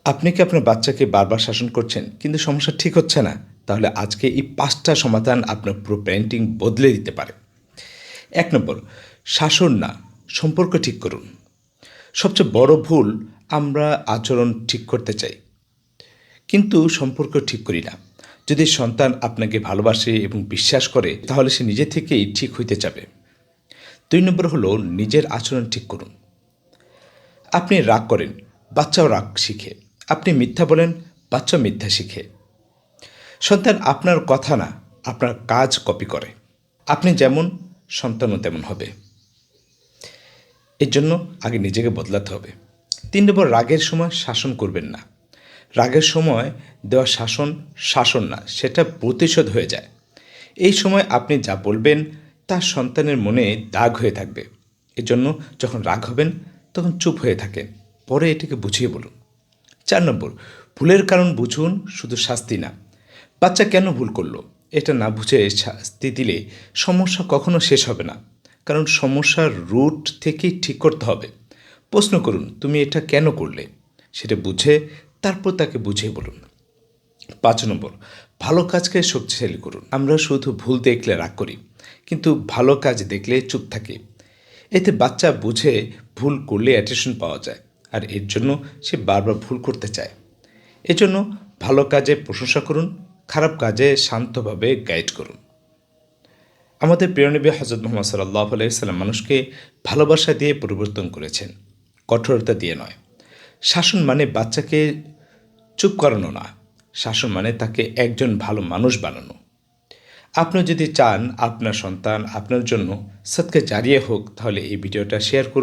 আপনি কি আপনার বাচ্চাকে বারবার শাসন করছেন কিন্তু সমস্যা ঠিক হচ্ছে না? তাহলে আজকে এই ৫টা সমাধান আপনার পুরো প্যারেন্টিং বদলে দিতে পারে। ১ নম্বর, শাসন না, সম্পর্ক ঠিক করুন। সবচেয়ে বড় ভুল, আমরা আচরণ ঠিক করতে চাই কিন্তু সম্পর্ক ঠিক করি না। যদি সন্তান আপনাকে ভালোবাসে এবং বিশ্বাস করে তাহলে সে নিজে থেকেই ঠিক হইতে যাবে। ২ নম্বর হলো নিজের আচরণ ঠিক করুন। আপনি রাগ করেন, বাচ্চাও রাগ শিখে। আপনি মিথ্যা বলেন, বাচ্চাও মিথ্যা শিখে। সন্তান আপনার কথা না, আপনার কাজ কপি করে। আপনি যেমন, সন্তানও তেমন হবে। এর জন্য আগে নিজেকে বদলাতে হবে। ৩ নম্বর, রাগের সময় শাসন করবেন না। রাগের সময় দেওয়া শাসন, শাসন না, সেটা প্রতিশোধ হয়ে যায়। এই সময় আপনি যা বলবেন তা সন্তানের মনে দাগ হয়ে থাকবে। এজন্য যখন রাগ হবেন তখন চুপ হয়ে থাকেন। পরে এটাকে বুঝিয়ে বলুন। ৪ নম্বর, ভুলের কারণ বুঝুন, শুধু শাস্তি না। বাচ্চা কেন ভুল করলো এটা না বুঝে শাস্তি দিলে সমস্যা কখনো শেষ হবে না। কারণ সমস্যার রুট থেকেই ঠিক করতে হবে। প্রশ্ন করুন, তুমি এটা কেন করলে? সেটা বুঝে তারপর তাকে বুঝিয়ে বলুন। ৫ নম্বর, ভালো কাজকে শক্তিশালী করুন। আমরা শুধু ভুল দেখলে রাগ করি, কিন্তু ভালো কাজ দেখলে চুপ থাকি। এতে বাচ্চা বুঝে ভুল করলে অ্যাটেনশন পাওয়া যায়, আর এর জন্য সে বারবার ভুল করতে চায়। এজন্য ভালো কাজে প্রশংসা করুন, খারাপ কাজে শান্তভাবে গাইড করুন। আমাদের প্রিয় নবী হজরত মুহাম্মদ সাল্লাল্লাহু আলাইহি সাল্লাম মানুষকে ভালোবাসা দিয়ে পরিবর্তন করেছেন, কঠোরতা দিয়ে নয়। শাসন মানে বাচ্চাকে চুপ করানো না, শাসন মানে তাকে একজন ভালো মানুষ বানানো। আপনি যদি চান আপনার সন্তান আপনার জন্য সদকা জারিয়া হোক, তাহলে এই ভিডিওটা শেয়ার করুন।